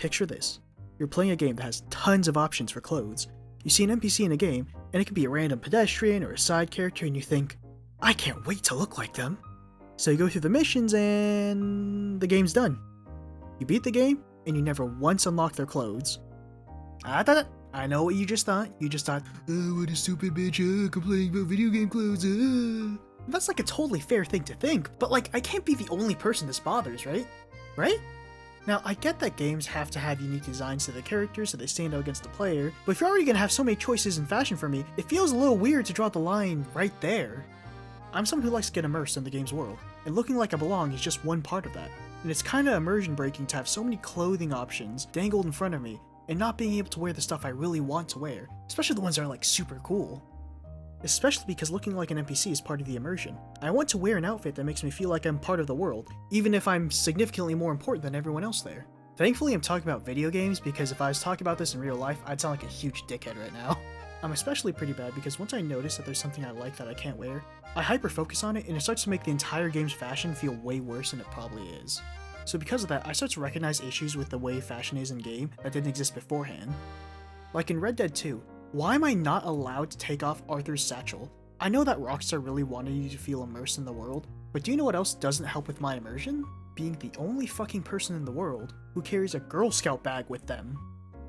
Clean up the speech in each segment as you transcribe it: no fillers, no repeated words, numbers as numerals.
Picture this. You're playing a game that has tons of options for clothes. You see an NPC in a game, and it could be a random pedestrian or a side character, and you think, I can't wait to look like them. So you go through the missions, and the game's done. You beat the game, and you never once unlock their clothes. I know what you just thought. You just thought, oh, what a stupid bitch, complaining about video game clothes. That's like a totally fair thing to think, but like, I can't be the only person this bothers, right? Right? Now, I get that games have to have unique designs to the characters so they stand out against the player, but if you're already gonna have so many choices in fashion for me, it feels a little weird to draw the line right there. I'm someone who likes to get immersed in the game's world, and looking like I belong is just one part of that. And it's kinda immersion breaking to have so many clothing options dangled in front of me, and not being able to wear the stuff I really want to wear, especially the ones that are like super cool. Especially because looking like an NPC is part of the immersion. I want to wear an outfit that makes me feel like I'm part of the world, even if I'm significantly more important than everyone else there. Thankfully, I'm talking about video games because if I was talking about this in real life, I'd sound like a huge dickhead right now. I'm especially pretty bad because once I notice that there's something I like that I can't wear, I hyper-focus on it and it starts to make the entire game's fashion feel way worse than it probably is. So because of that, I start to recognize issues with the way fashion is in-game that didn't exist beforehand. Like in Red Dead 2, why am I not allowed to take off Arthur's satchel? I know that Rockstar really wanted you to feel immersed in the world, but do you know what else doesn't help with my immersion? Being the only fucking person in the world who carries a Girl Scout bag with them.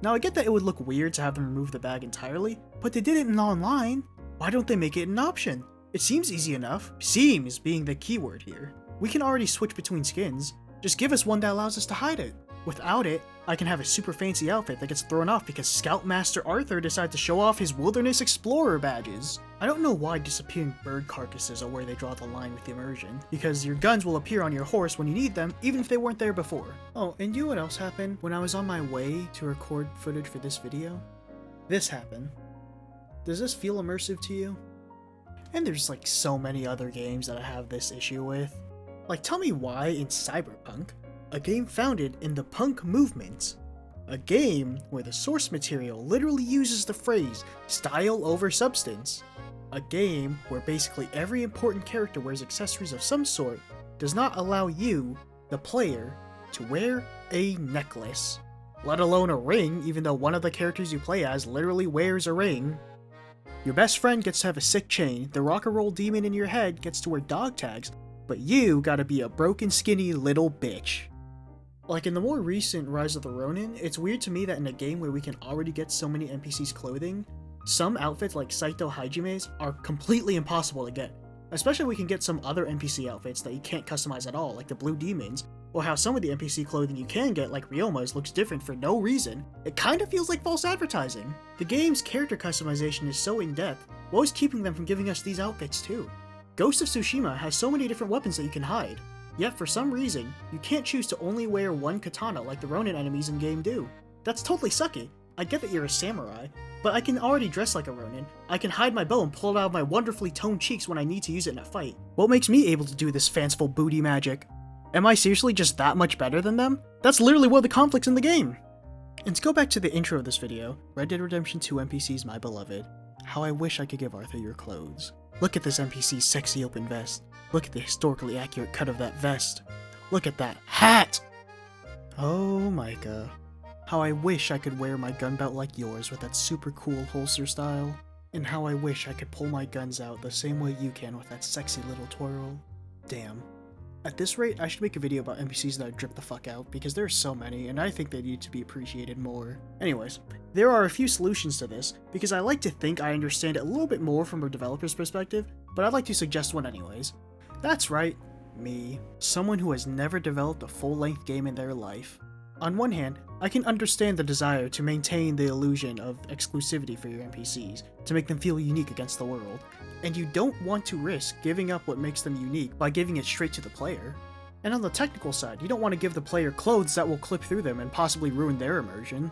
Now I get that it would look weird to have them remove the bag entirely, but they did it in online. Why don't they make it an option? It seems easy enough. Seems being the keyword here. We can already switch between skins. Just give us one that allows us to hide it. Without it, I can have a super fancy outfit that gets thrown off because Scoutmaster Arthur decided to show off his Wilderness Explorer badges. I don't know why disappearing bird carcasses are where they draw the line with the immersion, because your guns will appear on your horse when you need them, even if they weren't there before. Oh, and you know what else happened? When I was on my way to record footage for this video, this happened. Does this feel immersive to you? And there's like so many other games that I have this issue with. Like, tell me why in Cyberpunk, a game founded in the punk movement, a game where the source material literally uses the phrase style over substance, a game where basically every important character wears accessories of some sort, does not allow you, the player, to wear a necklace, let alone a ring, even though one of the characters you play as literally wears a ring. Your best friend gets to have a sick chain, the rock and roll demon in your head gets to wear dog tags, but you gotta be a broken skinny little bitch. Like in the more recent Rise of the Ronin, it's weird to me that in a game where we can already get so many NPCs' clothing, some outfits like Saito Hajime's are completely impossible to get. Especially when we can get some other NPC outfits that you can't customize at all, like the Blue Demons, or how some of the NPC clothing you can get, like Ryoma's, looks different for no reason. It kinda feels like false advertising. The game's character customization is so in-depth, what was keeping them from giving us these outfits too? Ghost of Tsushima has so many different weapons that you can hide, yet for some reason, you can't choose to only wear one katana like the Ronin enemies in-game do. That's totally sucky. I get that you're a samurai, but I can already dress like a Ronin. I can hide my bow and pull it out of my wonderfully toned cheeks when I need to use it in a fight. What makes me able to do this fanciful booty magic? Am I seriously just that much better than them? That's literally one of the conflicts in the game! And to go back to the intro of this video, Red Dead Redemption 2 NPCs my beloved, how I wish I could give Arthur your clothes. Look at this NPC's sexy open vest. Look at the historically accurate cut of that vest. Look at that hat! Oh, Micah. How I wish I could wear my gun belt like yours with that super cool holster style. And how I wish I could pull my guns out the same way you can with that sexy little twirl. Damn. At this rate, I should make a video about NPCs that drip the fuck out, because there are so many, and I think they need to be appreciated more. Anyways, there are a few solutions to this, because I like to think I understand it a little bit more from a developer's perspective, but I'd like to suggest one anyways. That's right, me. Someone who has never developed a full-length game in their life. On one hand, I can understand the desire to maintain the illusion of exclusivity for your NPCs, to make them feel unique against the world. And you don't want to risk giving up what makes them unique by giving it straight to the player. And on the technical side, you don't want to give the player clothes that will clip through them and possibly ruin their immersion.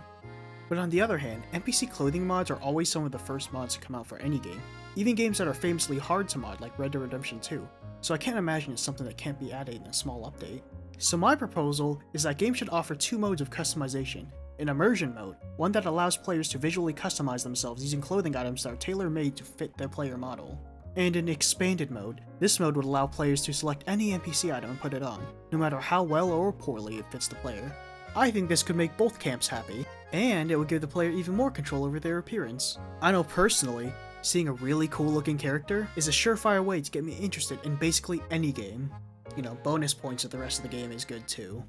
But on the other hand, NPC clothing mods are always some of the first mods to come out for any game, even games that are famously hard to mod like Red Dead Redemption 2, so I can't imagine it's something that can't be added in a small update. So my proposal is that games should offer two modes of customization. An immersion mode, one that allows players to visually customize themselves using clothing items that are tailor-made to fit their player model. And an expanded mode, this mode would allow players to select any NPC item and put it on, no matter how well or poorly it fits the player. I think this could make both camps happy, and it would give the player even more control over their appearance. I know personally, seeing a really cool looking character is a surefire way to get me interested in basically any game. You know, bonus points if the rest of the game is good too.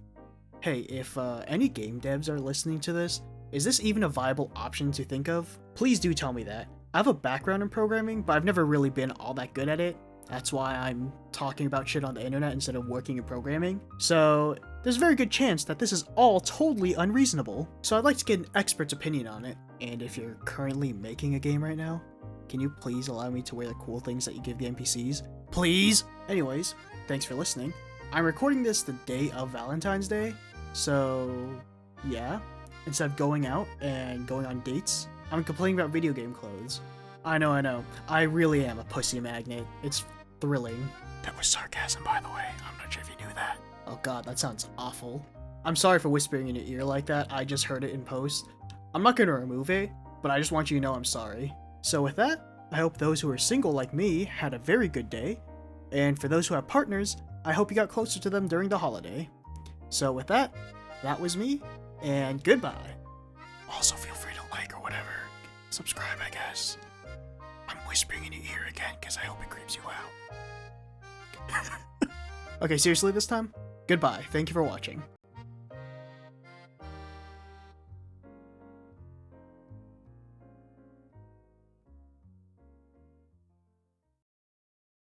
Hey, if any game devs are listening to this, is this even a viable option to think of? Please do tell me that. I have a background in programming, but I've never really been all that good at it. That's why I'm talking about shit on the internet instead of working in programming. So there's a very good chance that this is all totally unreasonable. So I'd like to get an expert's opinion on it. And if you're currently making a game right now, can you please allow me to wear the cool things that you give the NPCs? Please? Anyways, thanks for listening. I'm recording this the day of Valentine's Day, so yeah. Instead of going out and going on dates, I'm complaining about video game clothes. I know. I really am a pussy magnet. It's thrilling. That was sarcasm, by the way. I'm not sure if you knew that. Oh god, that sounds awful. I'm sorry for whispering in your ear like that. I just heard it in post. I'm not going to remove it, but I just want you to know I'm sorry. So with that, I hope those who are single like me had a very good day. And for those who have partners, I hope you got closer to them during the holiday. So with that, that was me, and goodbye. Also, feel free to like or whatever. Subscribe, I guess. I'm whispering in your ear again because I hope it creeps you out. Okay, seriously this time? Goodbye. Thank you for watching.